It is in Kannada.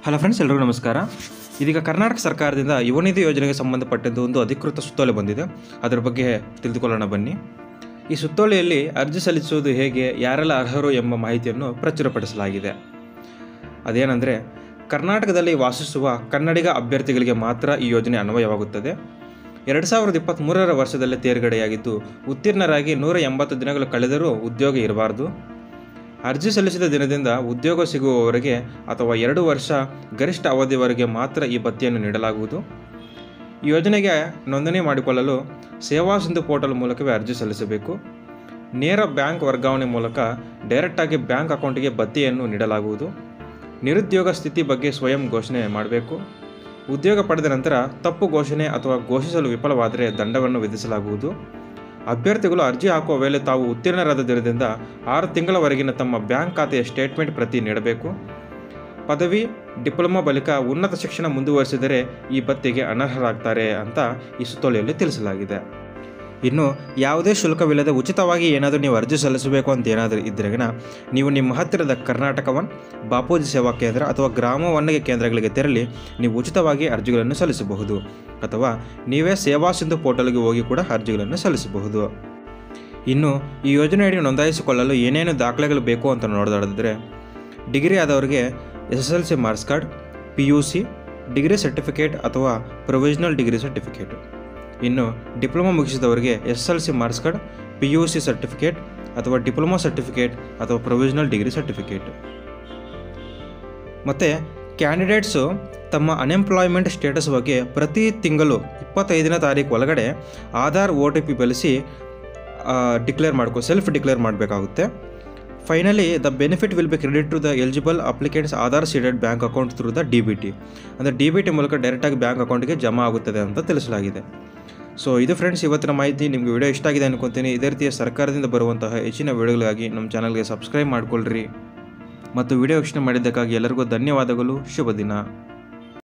ಹಲೋ ಫ್ರೆಂಡ್ಸ್, ಎಲ್ಲರಿಗೂ ನಮಸ್ಕಾರ. ಇದೀಗ ಕರ್ನಾಟಕ ಸರ್ಕಾರದಿಂದ ಯುವ ನಿಧಿ ಯೋಜನೆಗೆ ಸಂಬಂಧಪಟ್ಟಂತೆ ಒಂದು ಅಧಿಕೃತ ಸುತ್ತೋಲೆ ಬಂದಿದೆ. ಅದರ ಬಗ್ಗೆ ತಿಳಿದುಕೊಳ್ಳೋಣ ಬನ್ನಿ. ಈ ಸುತ್ತೋಲೆಯಲ್ಲಿ ಅರ್ಜಿ ಸಲ್ಲಿಸುವುದು ಹೇಗೆ, ಯಾರೆಲ್ಲ ಅರ್ಹರು ಎಂಬ ಮಾಹಿತಿಯನ್ನು ಪ್ರಚುರಪಡಿಸಲಾಗಿದೆ. ಅದೇನೆಂದರೆ, ಕರ್ನಾಟಕದಲ್ಲಿ ವಾಸಿಸುವ ಕನ್ನಡಿಗ ಅಭ್ಯರ್ಥಿಗಳಿಗೆ ಮಾತ್ರ ಈ ಯೋಜನೆ ಅನ್ವಯವಾಗುತ್ತದೆ. 2023 ವರ್ಷದಲ್ಲೇ ತೇರ್ಗಡೆಯಾಗಿದ್ದು, ಉತ್ತೀರ್ಣರಾಗಿ 180 ದಿನಗಳು ಕಳೆದರೂ ಉದ್ಯೋಗ ಇರಬಾರದು. ಅರ್ಜಿ ಸಲ್ಲಿಸಿದ ದಿನದಿಂದ ಉದ್ಯೋಗ ಸಿಗುವವರೆಗೆ ಅಥವಾ 2 ವರ್ಷ ಗರಿಷ್ಠ ಅವಧಿಯವರೆಗೆ ಮಾತ್ರ ಈ ಭತ್ಯೆಯನ್ನು ನೀಡಲಾಗುವುದು. ಈ ಯೋಜನೆಗೆ ನೋಂದಣಿ ಮಾಡಿಕೊಳ್ಳಲು ಸೇವಾ ಸಿಂಧು ಪೋರ್ಟಲ್ ಮೂಲಕವೇ ಅರ್ಜಿ ಸಲ್ಲಿಸಬೇಕು. ನೇರ ಬ್ಯಾಂಕ್ ವರ್ಗಾವಣೆ ಮೂಲಕ ಡೈರೆಕ್ಟಾಗಿ ಬ್ಯಾಂಕ್ ಅಕೌಂಟಿಗೆ ಭತ್ಯೆಯನ್ನು ನೀಡಲಾಗುವುದು. ನಿರುದ್ಯೋಗ ಸ್ಥಿತಿ ಬಗ್ಗೆ ಸ್ವಯಂ ಘೋಷಣೆ ಮಾಡಬೇಕು. ಉದ್ಯೋಗ ಪಡೆದ ನಂತರ ತಪ್ಪು ಘೋಷಣೆ ಅಥವಾ ಘೋಷಿಸಲು ವಿಫಲವಾದರೆ ದಂಡವನ್ನು ವಿಧಿಸಲಾಗುವುದು. ಅಭ್ಯರ್ಥಿಗಳು ಅರ್ಜಿ ಹಾಕುವ ವೇಳೆ ತಾವು ಉತ್ತೀರ್ಣರಾದ ದಿನದಿಂದ 6 ತಿಂಗಳವರೆಗಿನ ತಮ್ಮ ಬ್ಯಾಂಕ್ ಖಾತೆಯ ಸ್ಟೇಟ್ಮೆಂಟ್ ಪ್ರತಿ ನೀಡಬೇಕು. ಪದವಿ, ಡಿಪ್ಲೊಮಾ ಬಳಿಕ ಉನ್ನತ ಶಿಕ್ಷಣ ಮುಂದುವರಿಸಿದರೆ ಈ ಭತ್ಯೆಗೆ ಅನರ್ಹರಾಗ್ತಾರೆ ಅಂತ ಈ ಸುತ್ತೋಲೆಯಲ್ಲಿ ತಿಳಿಸಲಾಗಿದೆ. ಇನ್ನು ಯಾವುದೇ ಶುಲ್ಕವಿಲ್ಲದೆ ಉಚಿತವಾಗಿ ಏನಾದರೂ ನೀವು ಅರ್ಜಿ ಸಲ್ಲಿಸಬೇಕು ಅಂತ ಏನಾದರೂ ಇದ್ದರೆ ನೀವು ನಿಮ್ಮ ಹತ್ತಿರದ ಕರ್ನಾಟಕ ಒನ್, ಬಾಪೂಜಿ ಸೇವಾ ಕೇಂದ್ರ ಅಥವಾ ಗ್ರಾಮ ಒನ್ನಿಗೆ ಕೇಂದ್ರಗಳಿಗೆ ತೆರಳಿ ನೀವು ಉಚಿತವಾಗಿ ಅರ್ಜಿಗಳನ್ನು ಸಲ್ಲಿಸಬಹುದು. ಅಥವಾ ನೀವೇ ಸೇವಾ ಸಿಂಧು ಪೋರ್ಟಲ್ಗೆ ಹೋಗಿ ಕೂಡ ಅರ್ಜಿಗಳನ್ನು ಸಲ್ಲಿಸಬಹುದು. ಇನ್ನು ಈ ಯೋಜನೆಯಡಿ ನೋಂದಾಯಿಸಿಕೊಳ್ಳಲು ಏನೇನು ದಾಖಲೆಗಳು ಬೇಕು ಅಂತ ನೋಡೋದಾಡಿದ್ರೆ, ಡಿಗ್ರಿ ಆದವರಿಗೆ SSLC marks card, PUC, degree certificate ಅಥವಾ ಪ್ರೊವಿಷನಲ್ ಡಿಗ್ರಿ ಸರ್ಟಿಫಿಕೇಟ್. ಇನ್ನು ಡಿಪ್ಲೊಮಾ ಮುಗಿಸಿದವರಿಗೆ SSLC marks card, PUC certificate ಅಥವಾ ಡಿಪ್ಲೊಮಾ ಸರ್ಟಿಫಿಕೇಟ್ ಅಥವಾ ಪ್ರೊವಿಷನಲ್ ಡಿಗ್ರಿ ಸರ್ಟಿಫಿಕೇಟ್. ಮತ್ತು ಕ್ಯಾಂಡಿಡೇಟ್ಸು ತಮ್ಮ ಅನ್ಎಂಪ್ಲಾಯ್ಮೆಂಟ್ ಸ್ಟೇಟಸ್ ಬಗ್ಗೆ ಪ್ರತಿ ತಿಂಗಳು 25ನೇ ತಾರೀಕು ಒಳಗಡೆ ಆಧಾರ್ OTP ಬಳಸಿ ಸೆಲ್ಫ್ ಡಿಕ್ಲೇರ್ ಮಾಡಬೇಕಾಗುತ್ತೆ. Finally the benefit will be credit to the eligible applicants Aadhaar seeded bank account through the DBT. ಅಂದರೆ DBT ಮೂಲಕ ಡೈರೆಕ್ಟಾಗಿ ಬ್ಯಾಂಕ್ ಅಕೌಂಟ್ಗೆ ಜಮಾ ಆಗುತ್ತದೆ ಅಂತ ತಿಳಿಸಲಾಗಿದೆ. ಸೊ ಇದು ಫ್ರೆಂಡ್ಸ್ ಇವತ್ತಿನ ಮಾಹಿತಿ. ನಿಮಗೆ ವಿಡಿಯೋ ಇಷ್ಟ ಆಗಿದೆ ಅನ್ಕೊತೀನಿ. ಇದೇ ರೀತಿಯ ಸರ್ಕಾರದಿಂದ ಬರುವಂತಹ ಹೆಚ್ಚಿನ ವಿಡಿಯೋಗಳಿಗಾಗಿ ನಮ್ಮ ಚಾನಲ್ಗೆ ಸಬ್ಸ್ಕ್ರೈಬ್ ಮಾಡಿಕೊಳ್ಳ್ರಿ. ಮತ್ತು ವಿಡಿಯೋ ವೀಕ್ಷಣೆ ಮಾಡಿದ್ದಕ್ಕಾಗಿ ಎಲ್ಲರಿಗೂ ಧನ್ಯವಾದಗಳು. ಶುಭ ದಿನ.